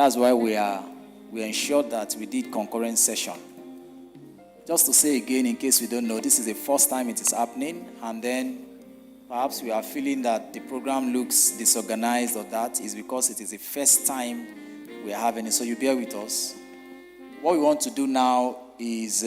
that's why we ensured that we did concurrent session. Just to say again, in case we don't know, this is the first time it is happening, and then perhaps we are feeling that the program looks disorganized or that is because it is the first time we are having it. So you bear with us. What we want to do now is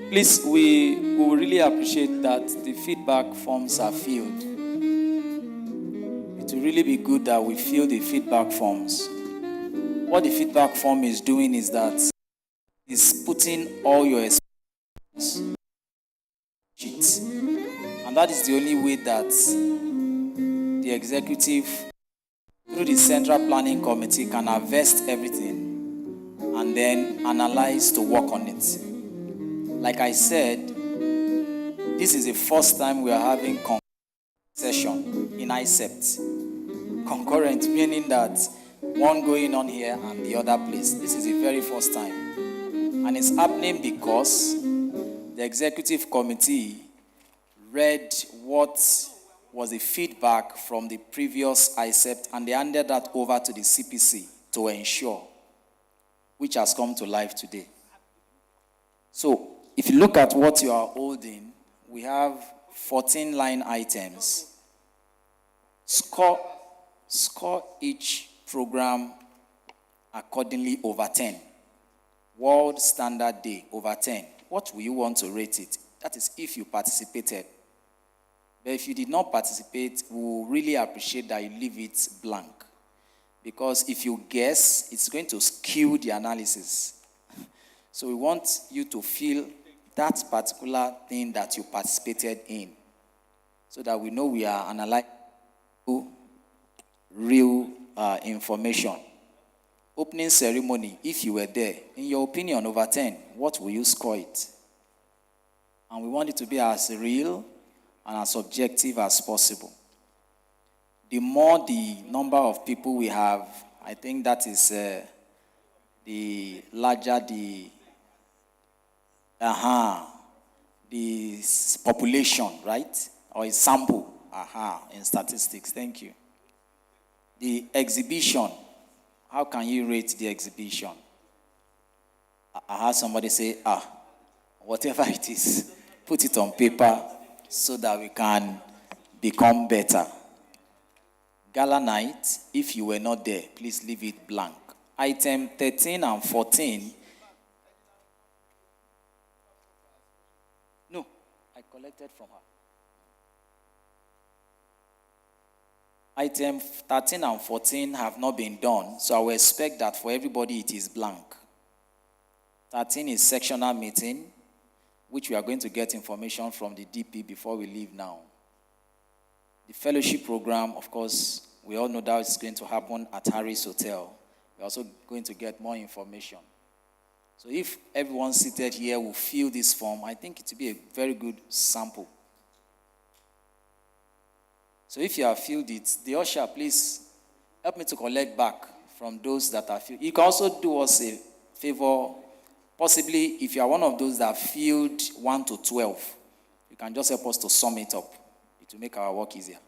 Please, we will really appreciate that the feedback forms are filled. It will really be good that we fill the feedback forms. What the feedback form is doing is that it's putting all your experience sheets. And that is the only way that the executive, through the Central Planning Committee, can harvest everything and then analyze to work on it. Like I said, this is the first time we are having session in Icept. Concurrent, meaning that one going on here and the other place. This is the very first time. And it's happening because the executive committee read what was the feedback from the previous Icept and they handed that over to the CPC to ensure, which has come to life today. So, if you look at what you are holding, we have 14 line items. Score each program accordingly over 10. World Standard Day over 10. What will you want to rate it? That is if you participated. But if you did not participate, we will really appreciate that you leave it blank. Because if you guess, it's going to skew the analysis. So we want you to feel that particular thing that you participated in, so that we know we are analyzing real information. Opening ceremony, if you were there, in your opinion, over 10, what will you score it? And we want it to be as real and as objective as possible. The more the number of people we have, I think that is the larger the population, right? Or a sample, in statistics. Thank you. The exhibition, how can you rate the exhibition? I heard somebody say, whatever it is, put it on paper so that we can become better. Gala night, if you were not there, please leave it blank. Item 13 and 14. No, I collected from her. Item 13 and 14 have not been done, so I will expect that for everybody it is blank. 13 is sectional meeting, which we are going to get information from the DP before we leave now. The fellowship program, of course, we all know that it's going to happen at Harry's Hotel. We're also going to get more information. So if everyone seated here will fill this form, I think it will be a very good sample. So if you have filled it, the usher, please help me to collect back from those that are filled. You can also do us a favor. Possibly, if you are one of those that filled 1 to 12, you can just help us to sum it up. It will make our work easier.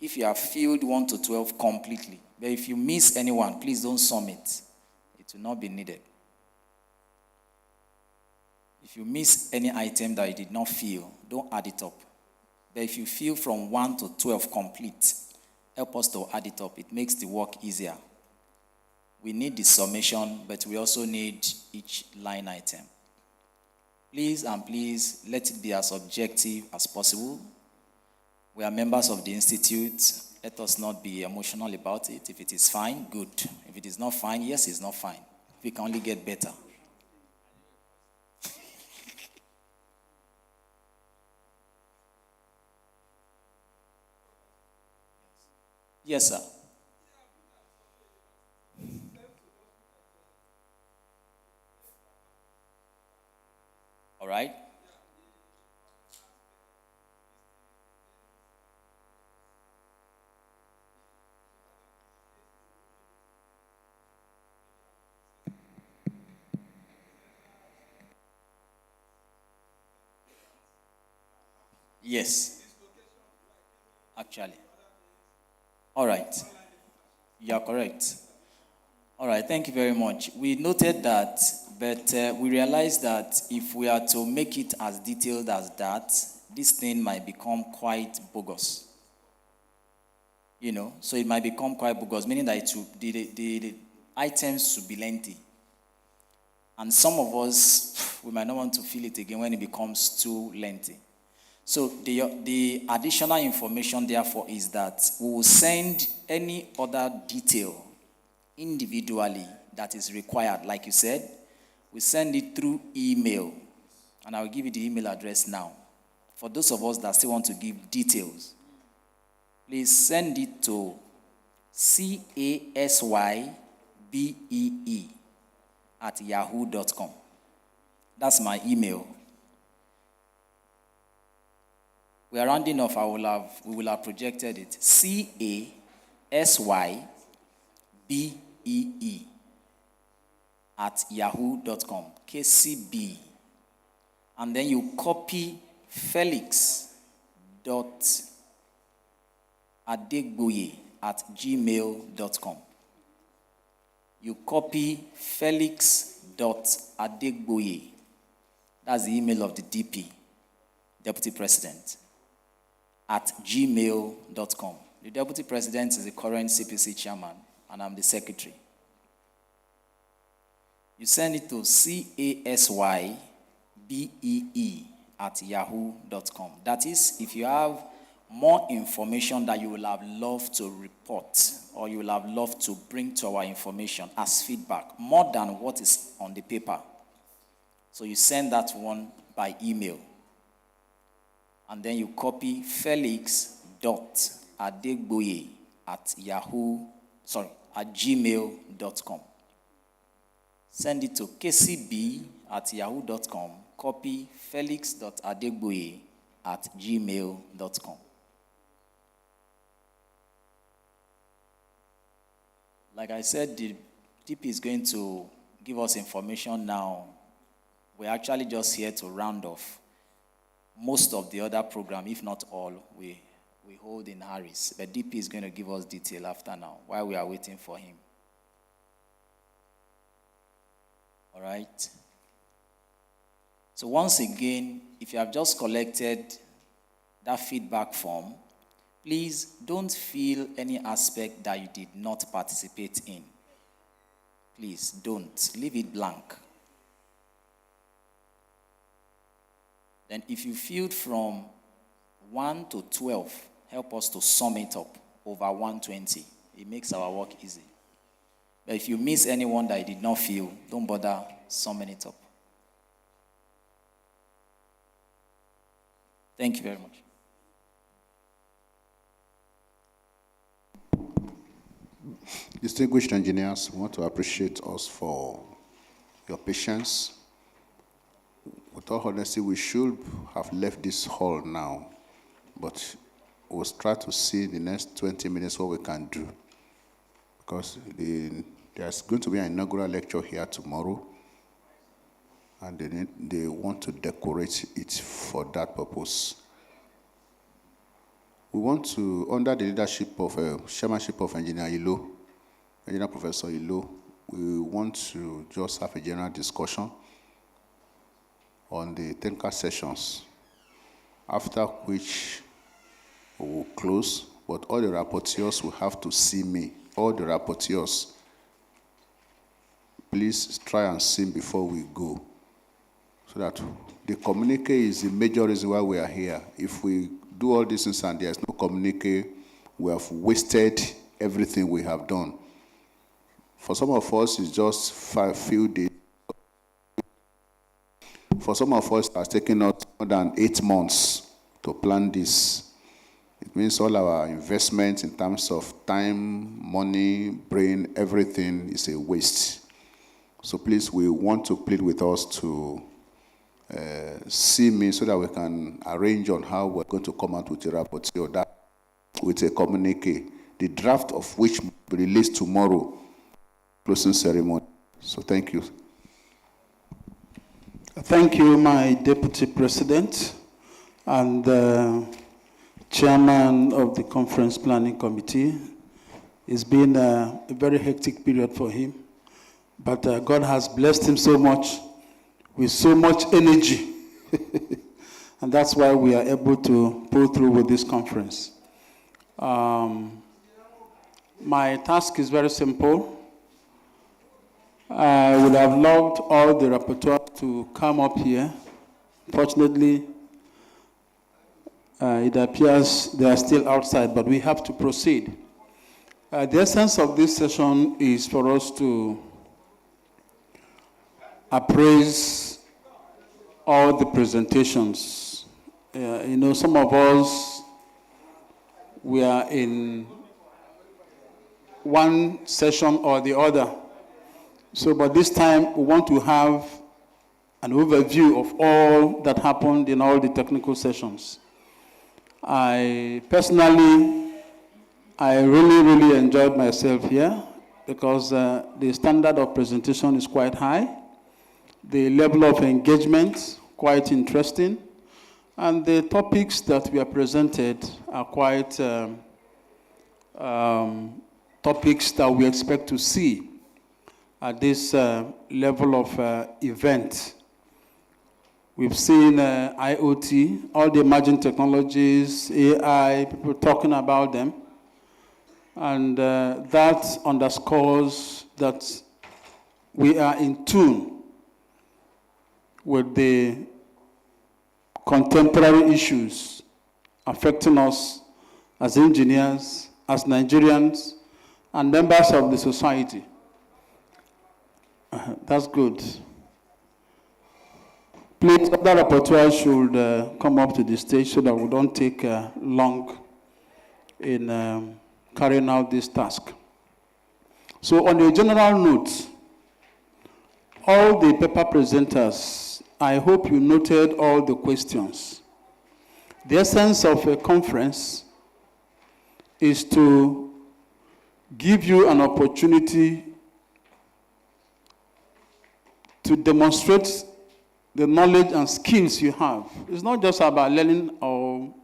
If you have filled 1 to 12 completely, but if you miss anyone, please don't sum it. It will not be needed. If you miss any item that you did not fill, don't add it up. But if you fill from 1 to 12 complete, help us to add it up. It makes the work easier. We need the summation, but we also need each line item. Please and please, let it be as objective as possible. We are members of the institute. Let us not be emotional about it. If it is fine, good. If it is not fine, yes, it's not fine. We can only get better. Yes, sir. All right. Yes. Actually. All right. You are correct. All right. Thank you very much. We noted that, but we realized that if we are to make it as detailed as that, this thing might become quite bogus. So it might become quite bogus, meaning that the items should be lengthy. And some of us, we might not want to fill it again when it becomes too lengthy. So the additional information, therefore, is that we will send any other detail individually that is required. Like you said, we send it through email. And I will give you the email address now. For those of us that still want to give details, please send it to casyBee@yahoo.com. That's my email. We are rounding off. We will have projected it. casyBee@yahoo.com. KCB. And then you copy felix.adegboye@gmail.com. You copy felix.adegboye. That's the email of the DP, Deputy President, @gmail.com. The Deputy President is the current CPC chairman, and I'm the secretary. You send it to casyBee@yahoo.com. That is, if you have more information that you will have loved to report or you will have loved to bring to our information as feedback, more than what is on the paper. So you send that one by email. And then you copy felix.adegboye@gmail.com. Send it to kcb@yahoo.com. Copy felix.adegboye@gmail.com. Like I said, the DP is going to give us information now. We're actually just here to round off. Most of the other program, if not all, we hold in Harris. But DP is going to give us detail after now, while we are waiting for him. All right? So once again, if you have just collected that feedback form, please don't feel any aspect that you did not participate in. Please don't. Leave it blank. Then if you filled from 1 to 12, help us to sum it up over 120. It makes our work easy. But if you miss anyone that you did not fill, don't bother summing it up. Thank you very much. Distinguished engineers, we want to appreciate us for your patience. With all honesty, we should have left this hall now, but we'll try to see in the next 20 minutes what we can do. Because there's going to be an inaugural lecture here tomorrow, and they want to decorate it for that purpose. We want to, under the leadership of chairmanship of Engineer Professor Ilo, we want to just have a general discussion on the technical sessions, after which we will close, but all the rapporteurs will have to see me. All the rapporteurs, please try and see before we go, so that the communique is the major reason why we are here. If we do all this and there's no communique, we have wasted everything we have done. For some of us, it's just few days. For some of us, it has taken us more than 8 months to plan this. It means all our investments in terms of time, money, brain, everything is a waste. So please, we want to plead with us to see me so that we can arrange on how we're going to come out with a report, or that with a communique, the draft of which will be released tomorrow, closing ceremony. So thank you. Thank you, my Deputy President and Chairman of the Conference Planning Committee. It's been a very hectic period for him, but God has blessed him so much with so much energy. And that's why we are able to pull through with this conference. My task is very simple. I would have loved all the rapporteurs to come up here. Fortunately, it appears they are still outside, but we have to proceed. The essence of this session is for us to appraise all the presentations. Some of us, we are in one session or the other. So, but this time we want to have an overview of all that happened in all the technical sessions. I really enjoyed myself here because the standard of presentation is quite high. The level of engagement, quite interesting. And the topics that we are presented are quite topics that we expect to see at this level of event. We've seen IoT, all the emerging technologies, AI, people talking about them. And that underscores that we are in tune with the contemporary issues affecting us as engineers, as Nigerians, and members of the society. That's good. Please, other rapporteurs should come up to the stage so that we don't take long in carrying out this task. So on a general note, all the paper presenters, I hope you noted all the questions. The essence of a conference is to give you an opportunity to demonstrate the knowledge and skills you have. It's not just about learning or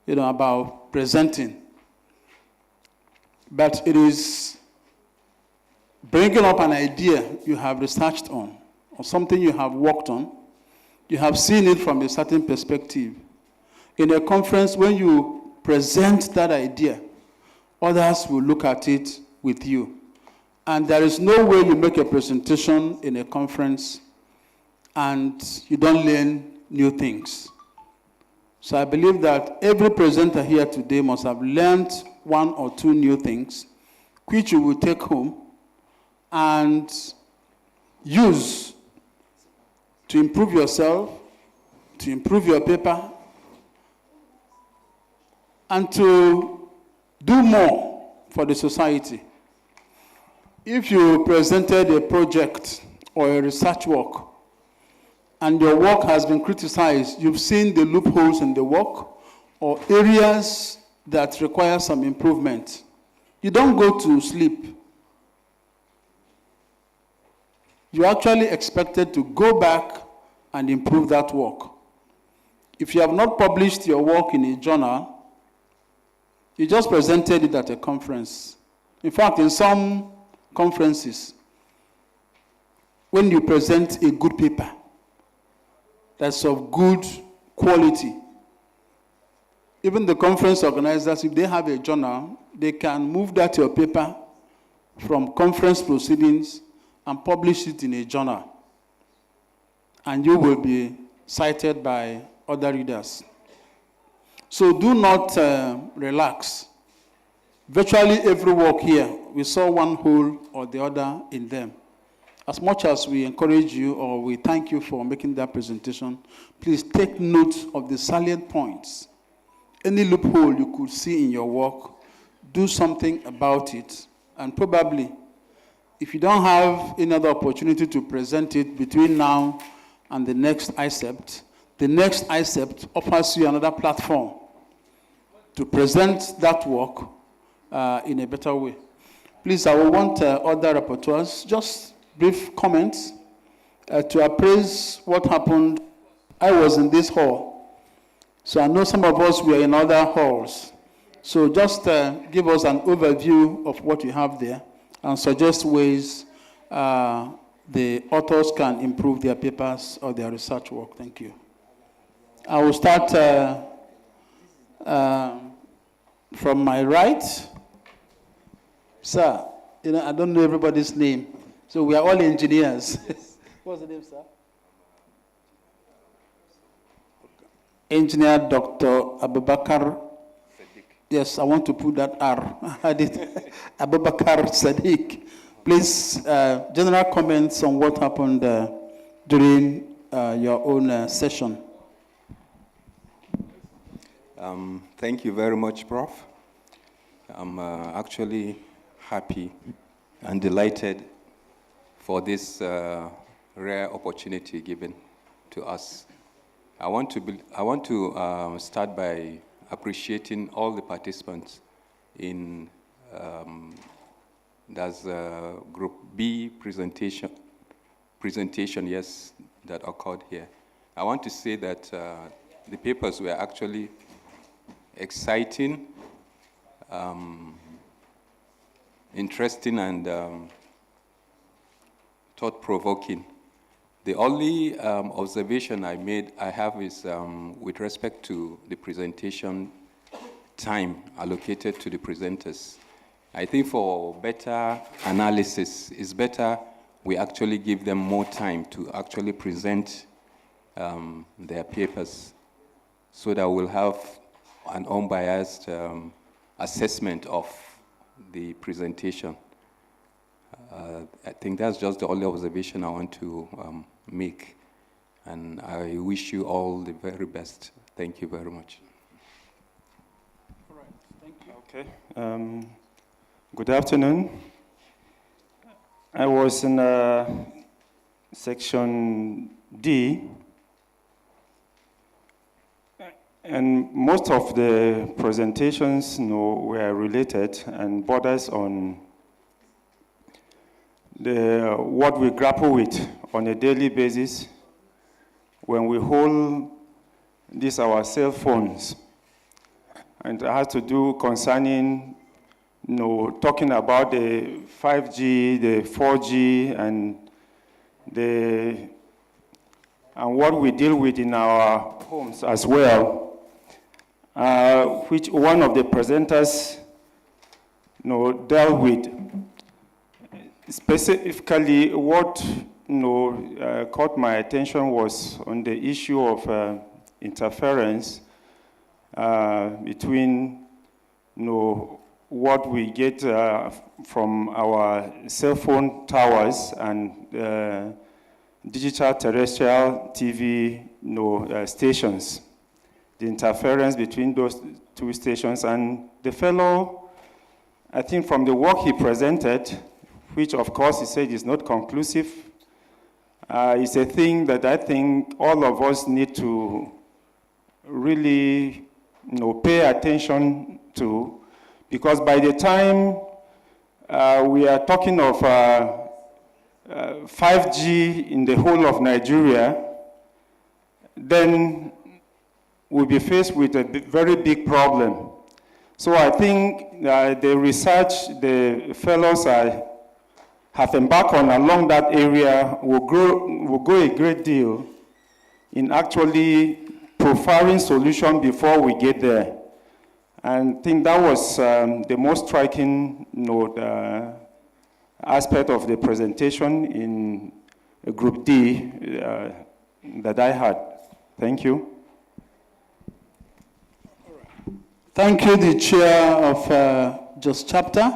about presenting, but it is bringing up an idea you have researched on or something you have worked on. You have seen it from a certain perspective. In a conference, when you present that idea, others will look at it with you. And there is no way you make a presentation in a conference and you don't learn new things. So I believe that every presenter here today must have learned one or two new things, which you will take home and use to improve yourself, to improve your paper, and to do more for the society. If you presented a project or a research work, and your work has been criticized, you've seen the loopholes in the work or areas that require some improvement, you don't go to sleep. You're actually expected to go back and improve that work. If you have not published your work in a journal, you just presented it at a conference. In fact, in some conferences, when you present a good paper that's of good quality, even the conference organizers, if they have a journal, they can move that your paper from conference proceedings and publish it in a journal. And you will be cited by other readers. So do not relax. Virtually every work here, we saw one hole or the other in them. As much as we encourage you or we thank you for making that presentation, please take note of the salient points. Any loophole you could see in your work, do something about it. And probably, if you don't have any other opportunity to present it between now and the next Icept, the next Icept offers you another platform to present that work in a better way. Please, I will want other rapporteurs, just brief comments to appraise what happened. I was in this hall, so I know some of us were in other halls. So just give us an overview of what you have there and suggest ways the authors can improve their papers or their research work. Thank you. I will start from my right. Sir, I don't know everybody's name. So we are all engineers. What's the name, sir? Engineer Dr. Abubakar. Yes, I want to put that R. I did. Abubakar Sadiq. Please, general comments on what happened during your own session. Thank you very much, Prof. I'm actually happy and delighted for this rare opportunity given to us. I want to start by appreciating all the participants in that's Group B presentation, yes, that occurred here. I want to say that the papers were actually exciting, interesting, and thought-provoking. The only observation I have is with respect to the presentation time allocated to the presenters. I think for better analysis, it's better we actually give them more time to actually present their papers so that we'll have an unbiased assessment of the presentation. I think that's just the only observation I want to make. And I wish you all the very best. Thank you very much. All right, thank you. Okay. Good afternoon. I was in section D, and most of the presentations were related and borders on what we grapple with on a daily basis when we hold these our cell phones. And it has to do concerning talking about the 5G, the 4G, and what we deal with in our homes as well, which one of the presenters dealt with. Specifically, what caught my attention was on the issue of interference between what we get from our cell phone towers and digital terrestrial TV stations. The interference between those two stations, and the fellow, I think from the work he presented, which of course he said is not conclusive, is a thing that I think all of us need to really pay attention to, because by the time we are talking of 5G in the whole of Nigeria, then we'll be faced with a very big problem. So I think the research the fellows have embarked on along that area will go a great deal in actually profiling solution before we get there. And I think that was the most striking aspect of the presentation in Group D that I had. Thank you. Thank you, the chair of Just Chapter.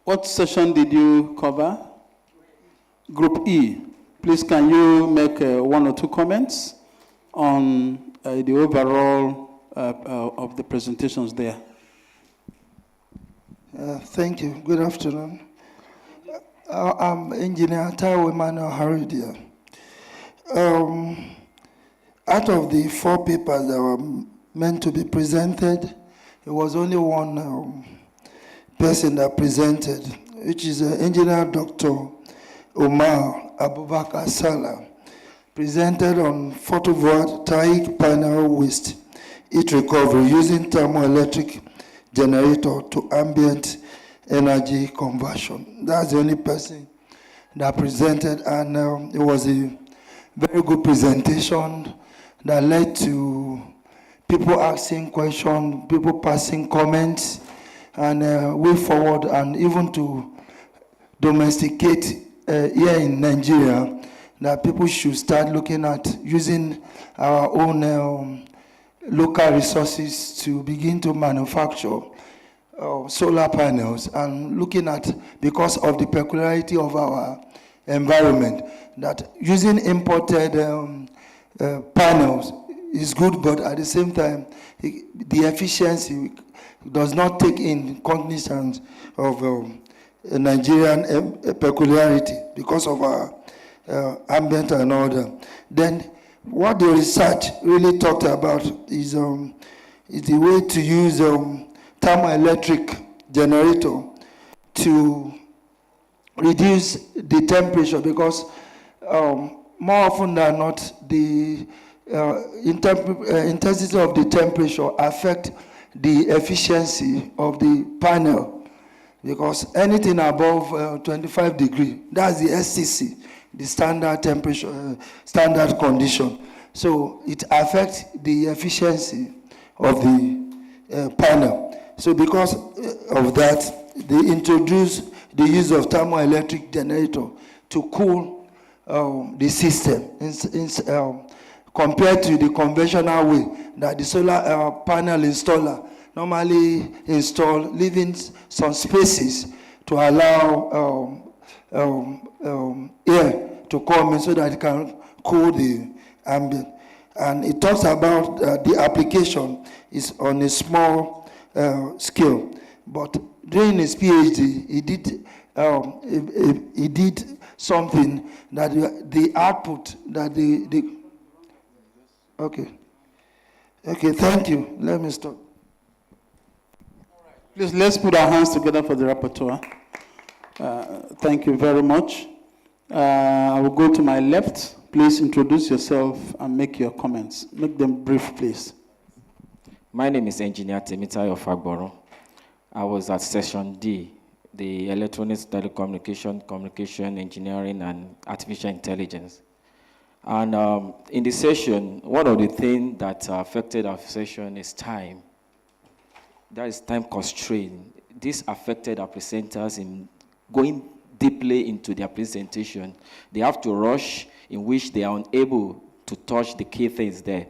What session did you cover? Group E. Please, can you make one or two comments on the overall of the presentations there? Thank you. Good afternoon. I'm Engineer Taiwo Emmanuel Haridia. Out of the 4 papers that were meant to be presented, it was only one person that presented, which is Engineer Dr. Omar Abubakar Salah, presented on photovoltaic panel waste heat recovery using thermoelectric generator to ambient energy conversion. That's the only person that presented, and it was a very good presentation that led to people asking questions, people passing comments, and way forward, and even to domesticate here in Nigeria, that people should start looking at using our own local resources to begin to manufacture solar panels, and looking at, because of the peculiarity of our environment, that using imported panels is good, but at the same time, the efficiency does not take in cognizance of Nigerian peculiarity because of our ambient and all that. Then what the research really talked about is the way to use thermoelectric generator to reduce the temperature, because more often than not, the intensity of the temperature affect the efficiency of the panel, because anything above 25 degrees, that's the SCC, the standard temperature, standard condition. So it affects the efficiency of the panel. So because of that, they introduced the use of thermoelectric generator to cool the system compared to the conventional way that the solar panel installer normally install, leaving some spaces to allow air to come in so that it can cool the ambient. And it talks about the application is on a small scale, but during his PhD, he did something that the output that okay, thank you. Let me stop. Please, let's put our hands together for the rapporteur. Thank you very much. I will go to my left. Please introduce yourself and make your comments. Make them brief, please. My name is Engineer Temitayo Fagboro. I was at Session D, the Electronics, Telecommunication, Communication, Engineering, and Artificial Intelligence. And in the session, one of the things that affected our session is time. That is time constraint. This affected our presenters in going deeply into their presentation. They have to rush, in which they are unable to touch the key things there.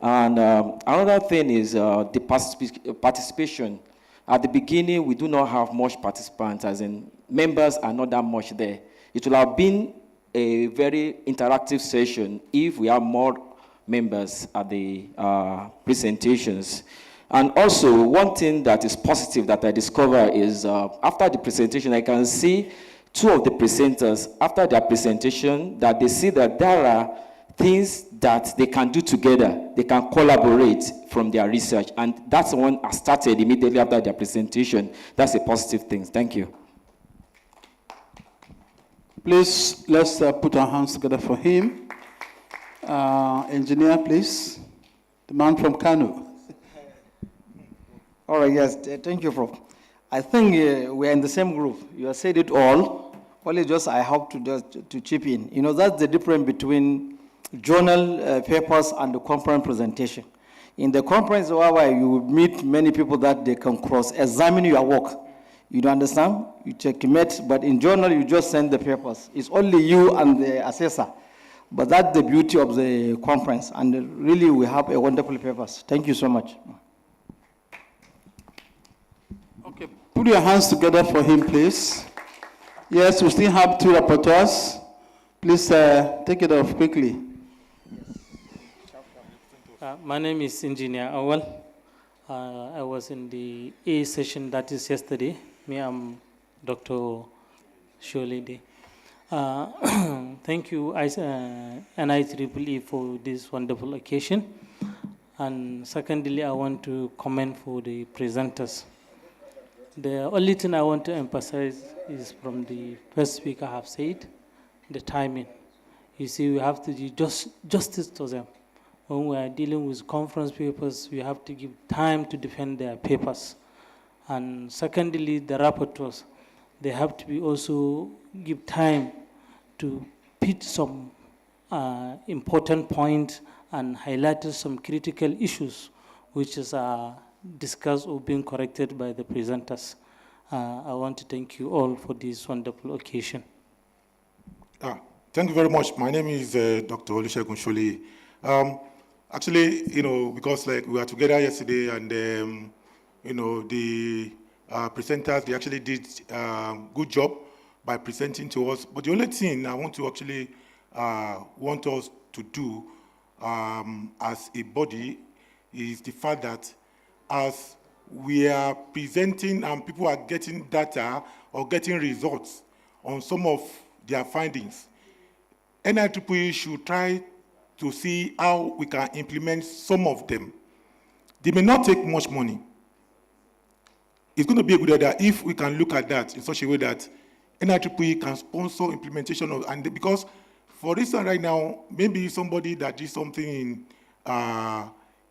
And another thing is the participation. At the beginning, we do not have much participants, as in members are not that much there. It will have been a very interactive session if we have more members at the presentations. And also, one thing that is positive that I discover is after the presentation, I can see two of the presenters, after their presentation, that they see that there are things that they can do together. They can collaborate from their research. And that's the one I started immediately after their presentation. That's a positive thing. Thank you. Please, let's put our hands together for him. Engineer, please. The man from Kano. All right, yes, thank you, Prof. I think we are in the same group. You have said it all. Only just I hope to chip in. You know, that's the difference between journal papers and the conference presentation. In the conference, where you meet many people that they can cross-examine your work. You don't understand? You checkmate, but in journal, you just send the papers. It's only you and the assessor. But that's the beauty of the conference. And really, we have a wonderful papers. Thank you so much. Okay, put your hands together for him, please. Yes, we still have two rapporteurs. Please take it off quickly. My name is Engineer Awal. I was in the A session, that is yesterday. Me, I'm Dr. Sholede. Thank you, NIEEE, for this wonderful occasion. And secondly, I want to comment for the presenters. The only thing I want to emphasize is from the first speaker have said, the timing. You see, we have to do justice to them. When we are dealing with conference papers, we have to give time to defend their papers. And secondly, the rapporteurs, they have to be also give time to pitch some important points and highlight some critical issues, which is discussed or been corrected by the presenters. I want to thank you all for this wonderful occasion. Thank you very much. My name is Dr. Olusegun Sholi. Actually, because like we were together yesterday, and the presenters, they actually did a good job by presenting to us. But the only thing I want to actually want us to do as a body is the fact that as we are presenting and people are getting data or getting results on some of their findings, NIEE should try to see how we can implement some of them. They may not take much money. It's going to be a good idea if we can look at that in such a way that NIEE can sponsor implementation of, and because for instance right now, maybe somebody that did something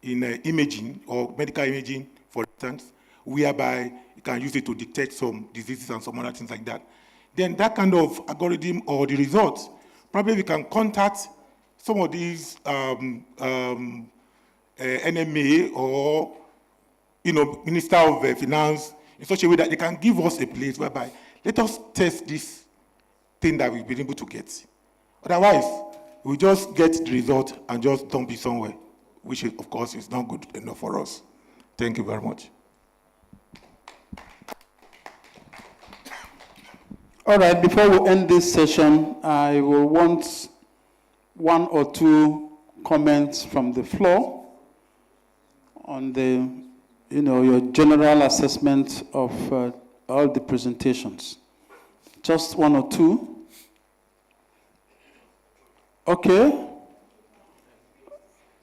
in imaging or medical imaging, for instance, whereby you can use it to detect some diseases and some other things like that. Then that kind of algorithm or the results, probably we can contact some of these NMA or Minister of Finance in such a way that they can give us a place whereby let us test this thing that we've been able to get. Otherwise, we just get the result and just dump it somewhere, which of course is not good enough for us. Thank you very much. All right, before we end this session, I will want one or two comments from the floor on the, your general assessment of all the presentations. Just one or two. Okay.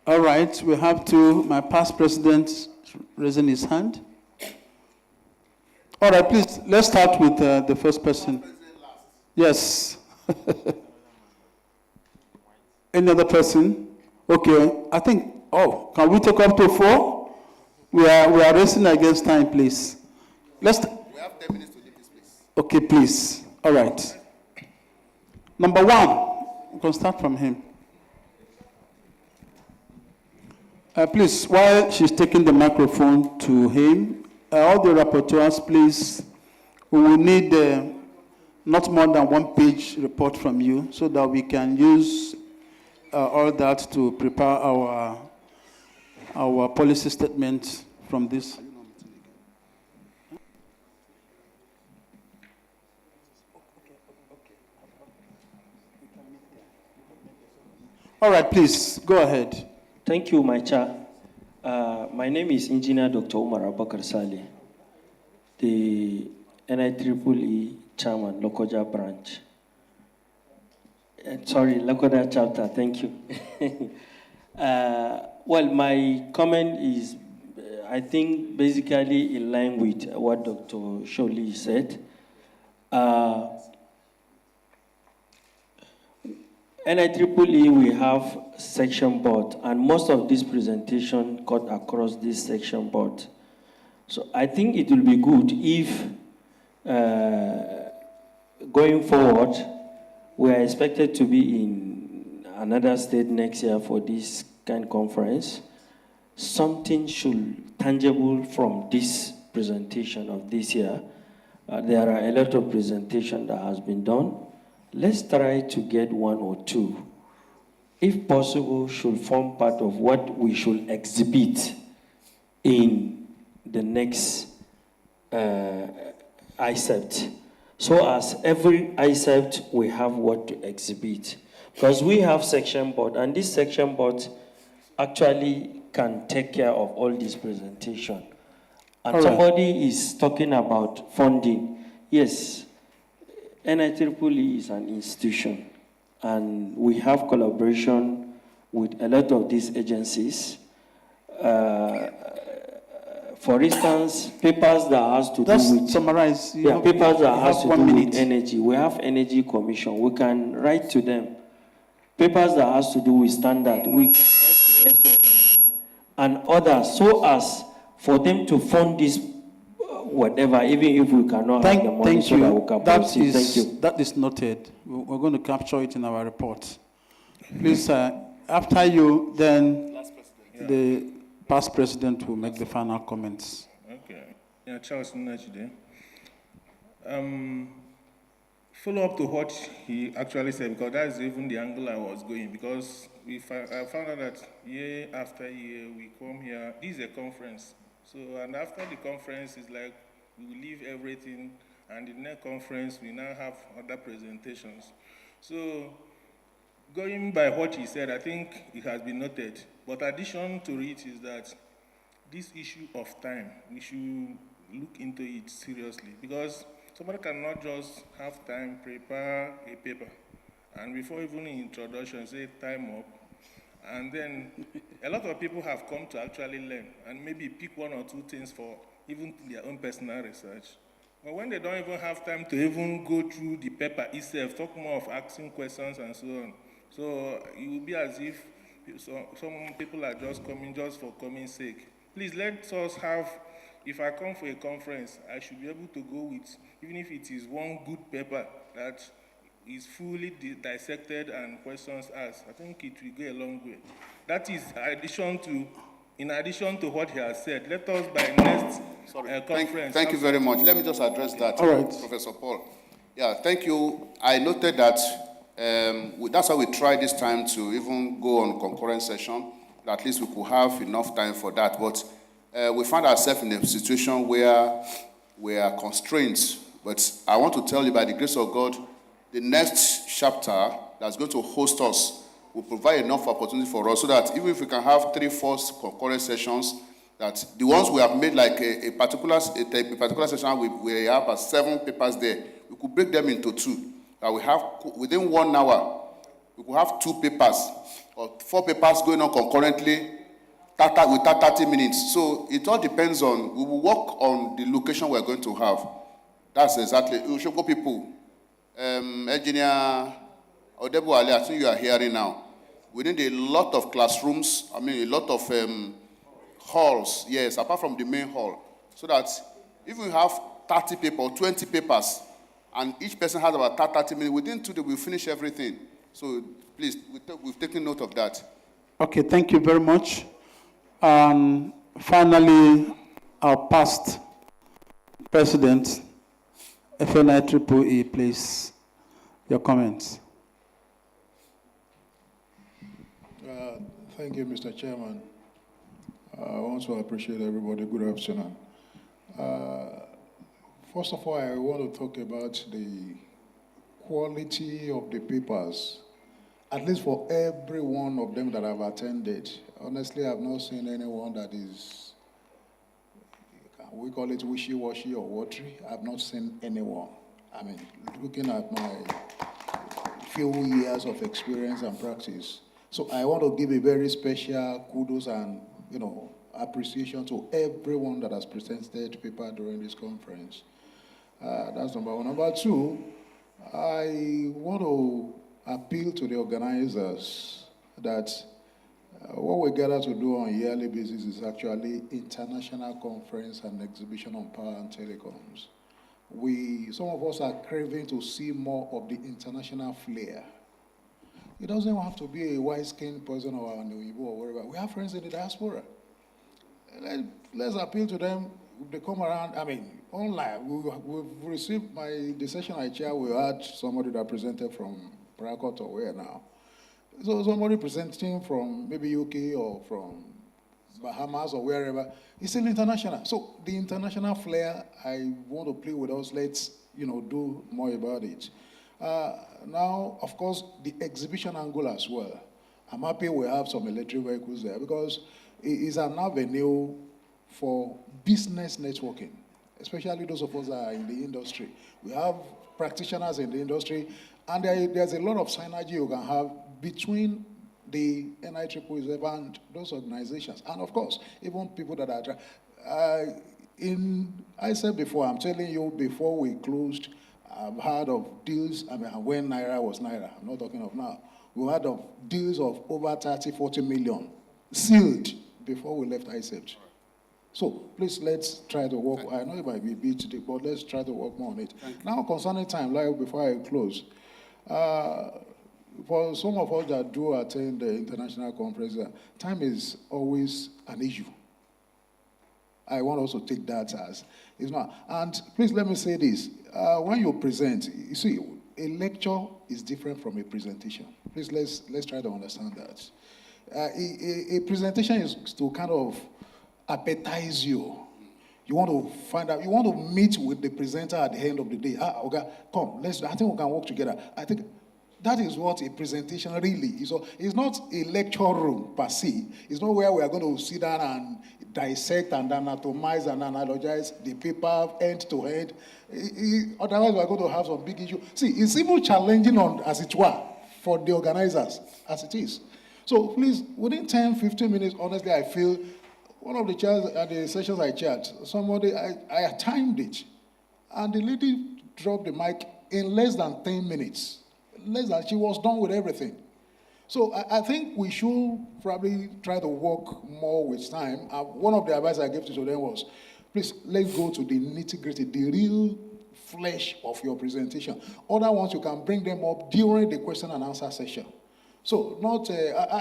All right, we have my past president raising his hand. All right, please, let's start with the first person. Yes. Any other person? Okay, I think, can we take up to 4? We are racing against time, please. We have 10 minutes to leave this place. Okay, please. All right. Number 1, we can start from him. Please, while she's taking the microphone to him, all the rapporteurs, please, we will need not more than 1-page report from you so that we can use all that to prepare our policy statement from this. All right, please, go ahead. Thank you, my chair. My name is Engineer Dr. Umar Abakar Saleh, the NIEE Chairman, Lokoja Branch. Lokoja Chapter, thank you. Well, my comment is, I think, basically in line with what Dr. Sholi said. NIEE, we have section board, and most of this presentation cut across this section board. So I think it will be good if, going forward, we are expected to be in another state next year for this kind of conference. Something should tangible from this presentation of this year. There are a lot of presentation that has been done. Let's try to get 1 or 2, if possible, should form part of what we should exhibit in the next Icept. So as every Icept, we have what to exhibit. Because we have section board, and this section board actually can take care of all this presentation. And somebody is talking about funding. Yes. NIEE is an institution, and we have collaboration with a lot of these agencies. For instance, papers that has to do with... summarize. Papers that has to do with energy. We have Energy Commission. We can write to them. Papers that has to do with standard. We can write to SOM and others, so as for them to fund this whatever, even if we cannot have the money, so that we can proceed. Thank you. That is noted. We're going to capture it in our report. Please, after you, then the past president will make the final comments. Okay. Yeah, Charles Nnachide. Follow up to what he actually said, because that's even the angle I was going, because I found out that year after year we come here, this is a conference. So, and after the conference, it's like we leave everything, and the next conference, we now have other presentations. So, going by what he said, I think it has been noted. But addition to it is that this issue of time, we should look into it seriously, because somebody cannot just have time, prepare a paper, and before even introduction, say time up, and then a lot of people have come to actually learn and maybe pick one or two things for even their own personal research. But when they don't even have time to even go through the paper itself, talk more of asking questions and so on. So it will be as if some people are just coming just for coming's sake. Please let us have, if I come for a conference, I should be able to go with, even if it is one good paper that is fully dissected and questions asked. I think it will go a long way. That is in addition to what he has said. Let us by next conference. Thank you very much. Let me just address that, All right. Professor Paul. Yeah, thank you. I noted that that's how we tried this time to even go on concurrent session. At least we could have enough time for that. But we found ourselves in a situation where we are constrained. But I want to tell you, by the grace of God, the next chapter that's going to host us will provide enough opportunity for us so that even if we can have 3-4 concurrent sessions, that the ones we have made like a particular session, we have 7 papers there, we could break them into 2. That we have, within 1 hour, we could have 2 papers or 4 papers going on concurrently with 30 minutes. So it all depends on, we will work on the location we're going to have. That's exactly, Ushoko people. Engineer Odebo Ali, I think you are hearing now. We need a lot of classrooms, a lot of halls, yes, apart from the main hall. So that if we have 30 papers or 20 papers, and each person has about 30 minutes, within 2 days we'll finish everything. So please, we've taken note of that. Okay, thank you very much. Finally, our past president, FNIEEE, please, your comments. Thank you, Mr. Chairman. I also appreciate everybody. Good afternoon. First of all, I want to talk about the quality of the papers, at least for every one of them that I've attended. Honestly, I've not seen anyone that is, we call it wishy-washy or watery. I've not seen anyone. Looking at my few years of experience and practice. So I want to give a very special kudos and, appreciation to everyone that has presented paper during this conference. That's number one. Number two, I want to appeal to the organizers that what we gather to do on a yearly basis is actually international conference and exhibition on power and telecoms. Some of us are craving to see more of the international flair. It doesn't have to be a white-skinned person or an Oyibo or wherever. We have friends in the diaspora. Let's appeal to them. If they come around, online. We've received the session I chair, we had somebody that presented from Parakot or where now. So somebody presenting from maybe UK or from Bahamas or wherever. It's still international. So the international flair, I want to play with us. Let's, do more about it. Now, of course, the exhibition angle as well. I'm happy we have some electric vehicles there because it is an avenue for business networking, especially those of us that are in the industry. We have practitioners in the industry, and there's a lot of synergy you can have between the NIEEE and those organizations. And of course, even people that are, I said before, I'm telling you, before we closed, I've heard of deals, when Naira was Naira, I'm not talking of now. We heard of deals of over 30, 40 million sealed before we left Icept. So please, let's try to work. I know it might be big today, but let's try to work more on it. Now, concerning time, before I close, for some of us that do attend the international conference, time is always an issue. I want us to take that as it's not. And please let me say this: when you present, you see, a lecture is different from a presentation. Please let's try to understand that. A presentation is to kind of appetize you. You want to find out. You want to meet with the presenter at the end of the day. Okay, come. I think we can work together. I think. That is what a presentation really is. So it's not a lecture room per se. It's not where we are going to sit down and dissect and anatomize and analogize the paper end to end. Otherwise, we are going to have some big issue. See, it's even challenging, as it were, for the organizers, as it is. So please, within 10, 15 minutes, honestly, I feel one of the chairs at the sessions I chaired, I timed it, and the lady dropped the mic in less than 10 minutes. She was done with everything. So I think we should probably try to work more with time. One of the advice I gave to them was, please, let's go to the nitty-gritty, the real flesh of your presentation. Other ones, you can bring them up during the question and answer session. So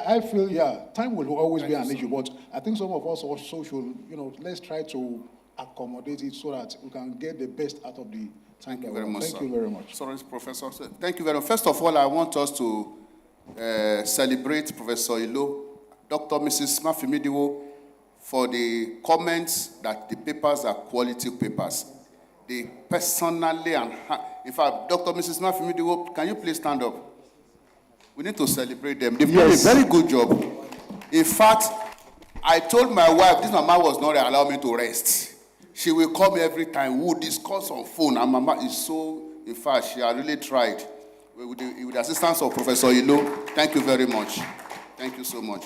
I feel, time will always be an issue, but I think some of us also should, let's try to accommodate it so that we can get the best out of the. Thank you very much, Thank you very much. Sorry, Professor. Thank you very much. First of all, I want us to celebrate Professor Ilo, Dr. Mrs. Mafimidiwo, for the comments that the papers are quality papers. They personally, in fact, Dr. Mrs. Mafimidiwo, can you please stand up? We need to celebrate them. They've done a very good job. In fact, I told my wife, this mama was not allowing me to rest. She will call me every time. We will discuss on phone. And Mama is so, in fact, she has really tried. With the assistance of Professor Ilo, thank you very much. Thank you so much.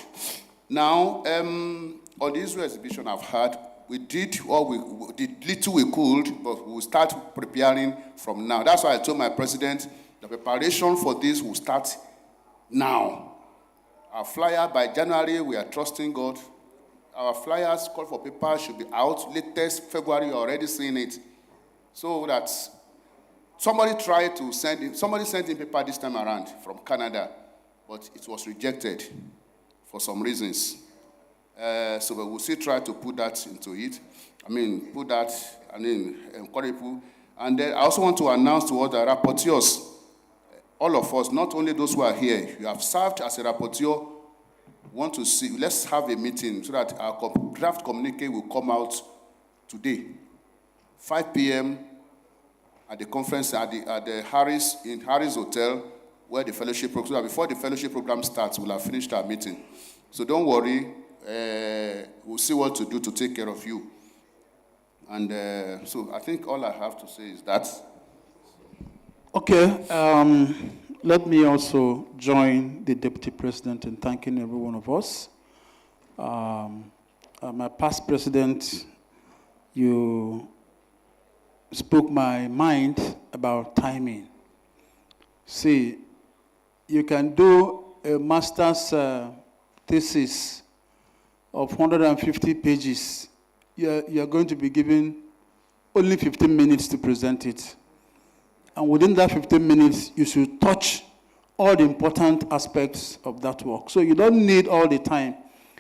Now, on the Israel exhibition I've had, we did little we could, but we'll start preparing from now. That's why I told my president, the preparation for this will start now. Our flyer, by January, we are trusting God. Our flyers, call for paper, should be out latest February. You're already seeing it. So that somebody sent in paper this time around from Canada, but it was rejected for some reasons. So we will still try to put that into it. Encourage people. And then I also want to announce to all the rapporteurs, all of us, not only those who are here, you have served as a rapporteur. Want to see, let's have a meeting so that our draft communique will come out today, 5 p.m. at the conference at the Harris Hotel, where the fellowship program. So that before the fellowship program starts, we'll have finished our meeting. So don't worry, we'll see what to do to take care of you. And so I think all I have to say is that. Okay. Let me also join the Deputy President in thanking every one of us. My past president, you spoke my mind about timing. See, you can do a master's thesis of 150 pages. You're going to be given only 15 minutes to present it. And within that 15 minutes, you should touch all the important aspects of that work. So you don't need all the time.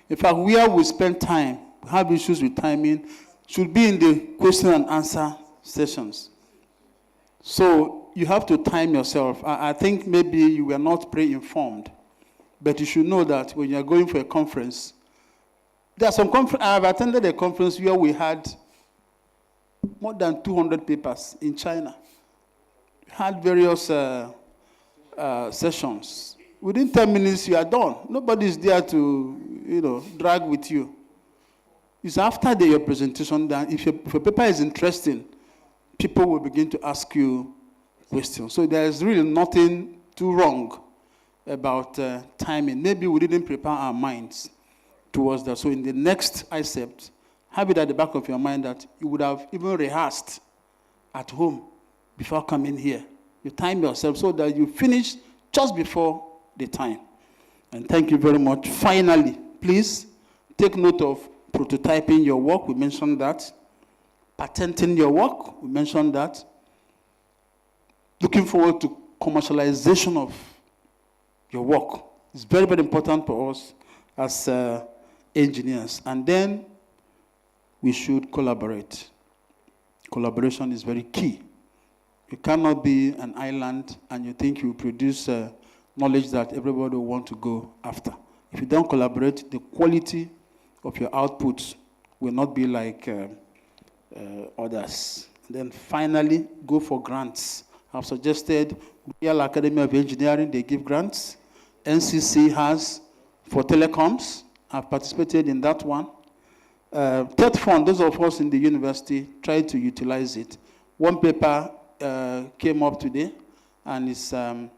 In fact, where we spend time, we have issues with timing, should be in the question and answer sessions. So you have to time yourself. I think maybe you were not pre-informed, but you should know that when you're going for a conference, there are some I've attended a conference where we had more than 200 papers in China. Had various sessions. Within 10 minutes, you are done. Nobody's there to, drag with you. It's after your presentation that if your paper is interesting, people will begin to ask you questions. So there's really nothing too wrong about timing. Maybe we didn't prepare our minds towards that. So in the next Icept, have it at the back of your mind that you would have even rehearsed at home before coming here. You time yourself so that you finish just before the time. And thank you very much. Finally, please take note of prototyping your work. We mentioned that. Patenting your work. We mentioned that. Looking forward to commercialization of your work. It's very, very important for us as engineers. And then we should collaborate. Collaboration is very key. You cannot be an island and you think you produce knowledge that everybody will want to go after. If you don't collaborate, the quality of your outputs will not be like others. Then finally, go for grants. I've suggested Royal Academy of Engineering, they give grants. NCC has for telecoms. I've participated in that one. Third fund, those of us in the university try to utilize it. One paper came up today, and it's a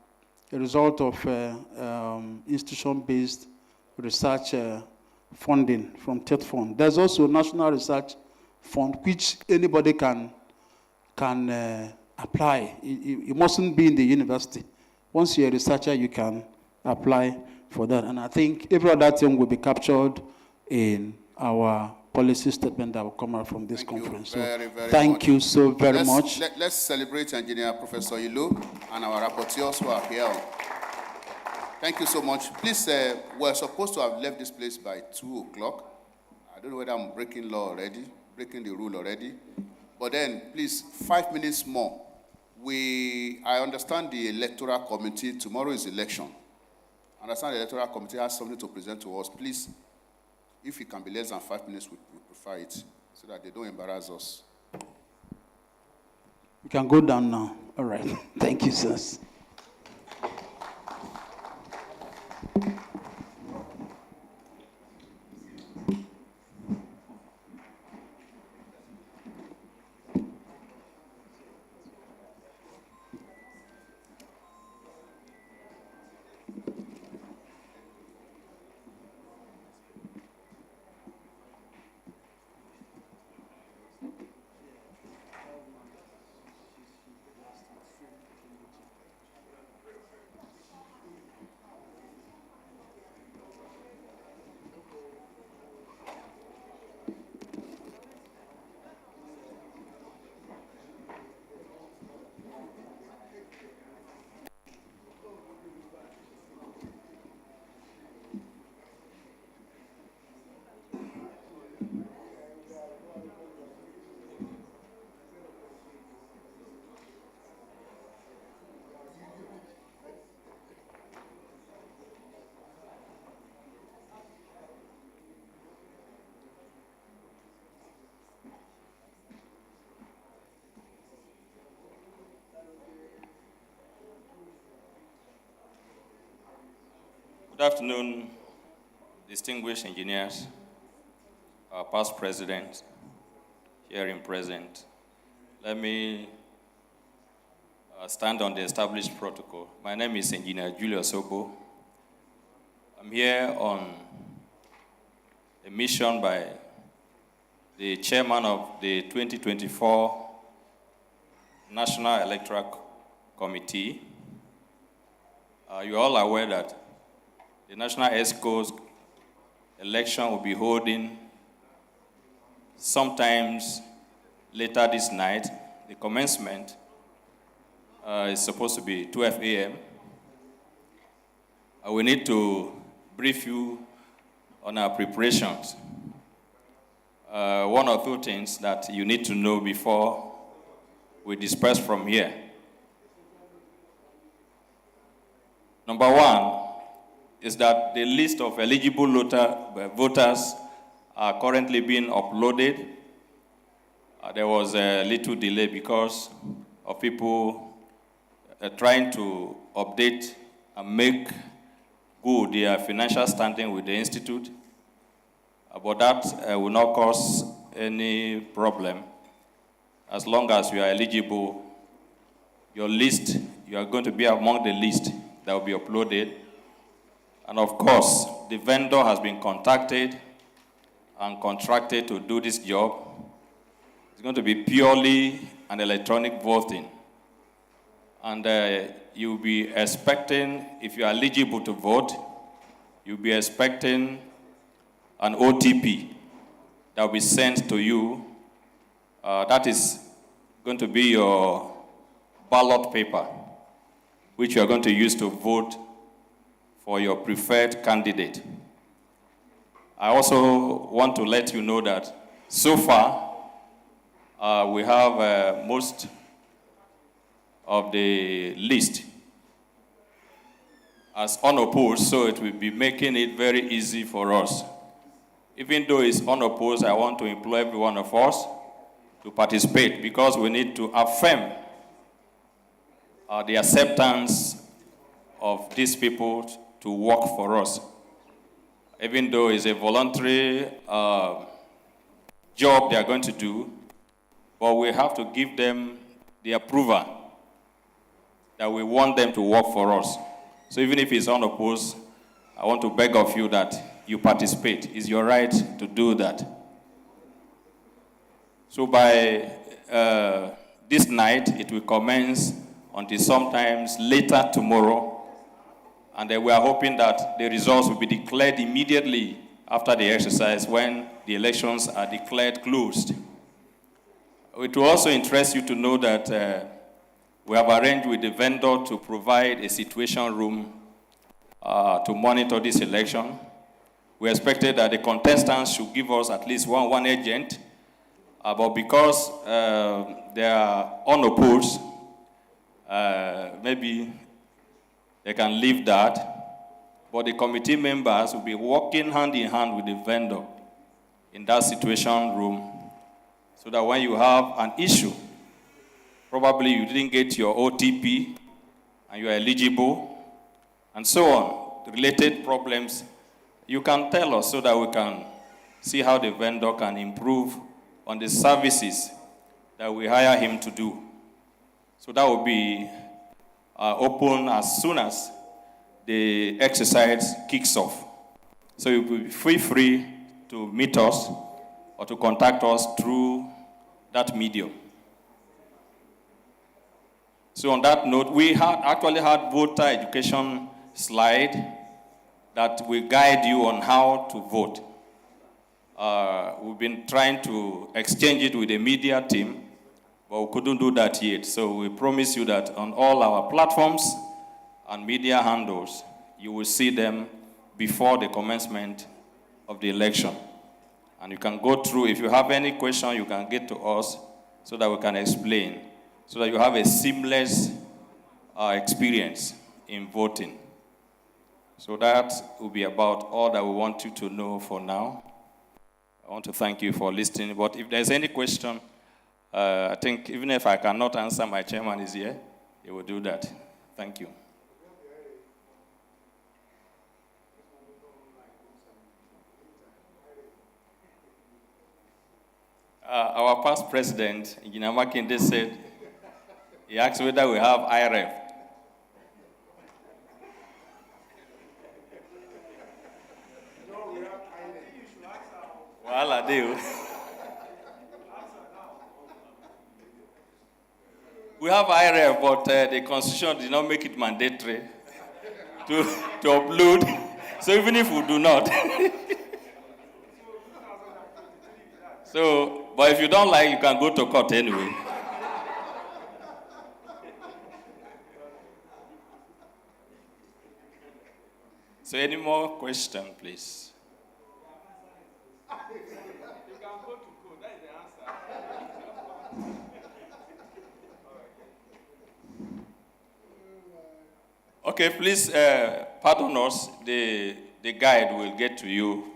result of institution-based research funding from TED Fund. There's also a National Research Fund, which anybody can apply. You mustn't be in the university. Once you're a researcher, you can apply for that. And I think every other thing will be captured in our policy statement that will come out from this conference. Very thank much. you so very much. Let's celebrate Engineer Professor Ilu and our rapporteurs who are here. Thank you so much. Please, we're supposed to have left this place by 2 o'clock. I don't know whether I'm breaking law already, breaking the rule already. But then, please, 5 minutes more. I understand the electoral committee, tomorrow is election. I understand the electoral committee has something to present to us. Please, if it can be less than 5 minutes, we prefer it, so that they don't embarrass us. You can go down now. All right. Thank you, sirs. Good afternoon, distinguished engineers, our past president, here in present. Let me stand on the established protocol. My name is Engineer Julius Obo. I'm here on a mission by the chairman of the 2024 National Electoral Committee. You're all aware that the National ESCO's election will be holding sometimes later this night. The commencement is supposed to be 12 a.m. We need to brief you on our preparations. One or two things that you need to know before we disperse from here. Number one is that the list of eligible voters are currently being uploaded. There was a little delay because of people trying to update and make good their financial standing with the institute. But that will not cause any problem. As long as you are eligible, your list, you are going to be among the list that will be uploaded. And of course, the vendor has been contacted and contracted to do this job. It's going to be purely an electronic voting. And you'll be expecting, if you are eligible to vote, you'll be expecting an OTP that will be sent to you. That is going to be your ballot paper, which you are going to use to vote for your preferred candidate. I also want to let you know that So far, we have most of the list as unopposed, so it will be making it very easy for us. Even though it's unopposed, I want to employ every one of us to participate because we need to affirm the acceptance of these people to work for us. Even though it's a voluntary job they are going to do, but we have to give them the approval that we want them to work for us. So even if it's unopposed, I want to beg of you that you participate. It's your right to do that. So by this night, it will commence until sometimes later tomorrow. And then we are hoping that the results will be declared immediately after the exercise when the elections are declared closed. It will also interest you to know that we have arranged with the vendor to provide a situation room to monitor this election. We expected that the contestants should give us at least one agent, but because they are unopposed, maybe they can leave that. But the committee members will be working hand in hand with the vendor in that situation room so that when you have an issue, probably you didn't get your OTP and you are eligible, and so on, related problems, you can tell us so that we can see how the vendor can improve on the services that we hire him to do. So that will be open as soon as the exercise kicks off. So you will be free to meet us or to contact us through that medium. So on that note, we actually had voter education slide that will guide you on how to vote. We've been trying to exchange it with the media team, but we couldn't do that yet. So we promise you that on all our platforms and media handles, you will see them before the commencement of the election. And you can go through, if you have any question, you can get to us so that we can explain, so that you have a seamless experience in voting. So that will be about all that we want you to know for now. I want to thank you for listening, but if there's any question, I think even if I cannot answer, my chairman is here. He will do that. Thank you. Our past president, Engineer Makinde, said, he asked whether we have IRF. No, we have IRF. Well, I do. We have IRF, but the Constitution did not make it mandatory to upload. So even if we do not. So, but if you don't like, you can go to court anyway. So any more question, please? You can go to court. That is the answer. Okay, please pardon us. The guide will get to you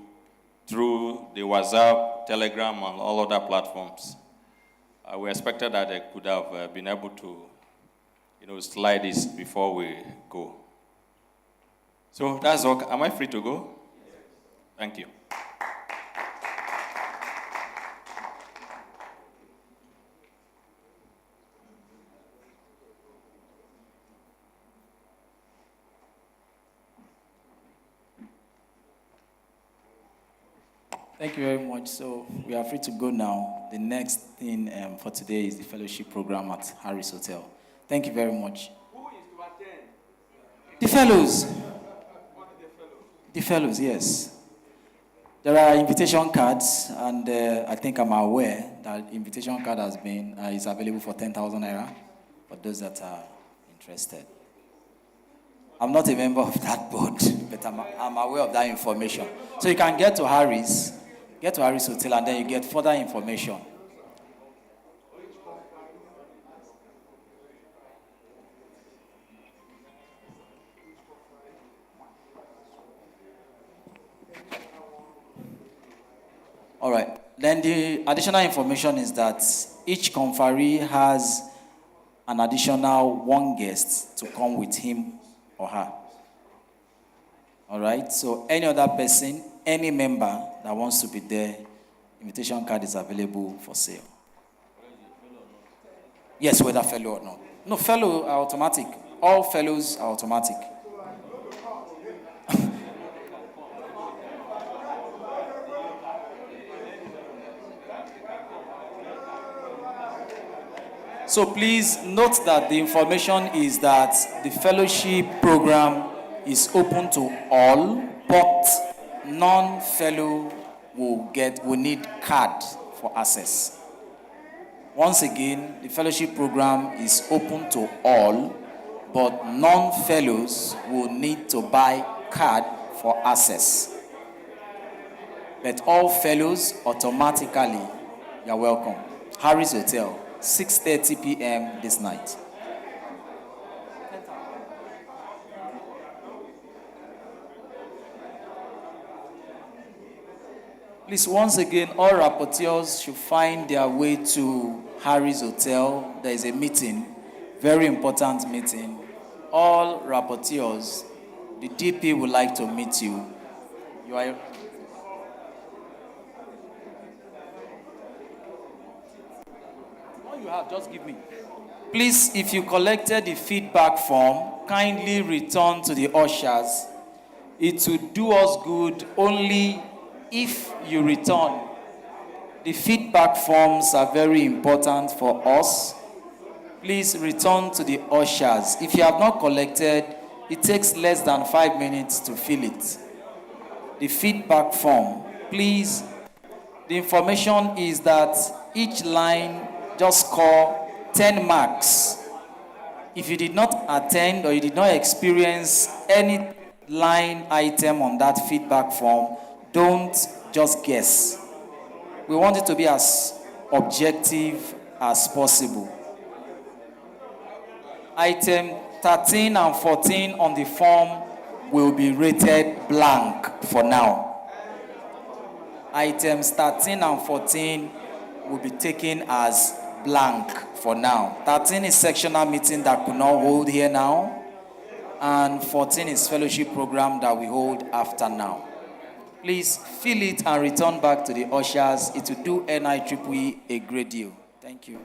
through the WhatsApp, Telegram, and all other platforms. We expected that they could have been able to, slide this before we go. So that's all. Am I free to go? Thank you. Thank you very much. So we are free to go now. The next thing for today is the fellowship program at Harris Hotel. Thank you very much. Who is to attend? The fellows. What are the fellows? The fellows, yes. There are invitation cards, and I think I'm aware that invitation card is available for 10,000 naira for those that are interested. I'm not a member of that board, but I'm aware of that information. So you can get to Harris Get to Harris Hotel and then you get further information. All right. Then the additional information is that each conferee has an additional one guest to come with him or her. All right. So any other person, any member that wants to be there, invitation card is available for sale. Yes, whether fellow or not. No, fellow are automatic. All fellows are automatic. So please note that the information is that the fellowship program is open to all, but non-fellow will need card for access. Once again, the fellowship program is open to all, but non-fellows will need to buy card for access. But all fellows automatically, you're welcome. Harris Hotel, 6:30 p.m. this night. Please, once again, all rapporteurs should find their way to Harris Hotel. There is a meeting, very important meeting. All rapporteurs, the DP would like to meet you. You are. All you have, just give me. Please, if you collected the feedback form, kindly return to the ushers. It will do us good only if you return. The feedback forms are very important for us. Please return to the ushers. If you have not collected, it takes less than 5 minutes to fill it. The feedback form, please. The information is that each line just score 10 marks. If you did not attend or you did not experience any line item on that feedback form, don't just guess. We want it to be as objective as possible. Item 13 and 14 on the form will be rated blank for now. Items 13 and 14 will be taken as blank for now. 13 is sectional meeting that could not hold here now, and 14 is fellowship program that we hold after now. Please fill it and return back to the ushers. It will do NIEEE a great deal. Thank you.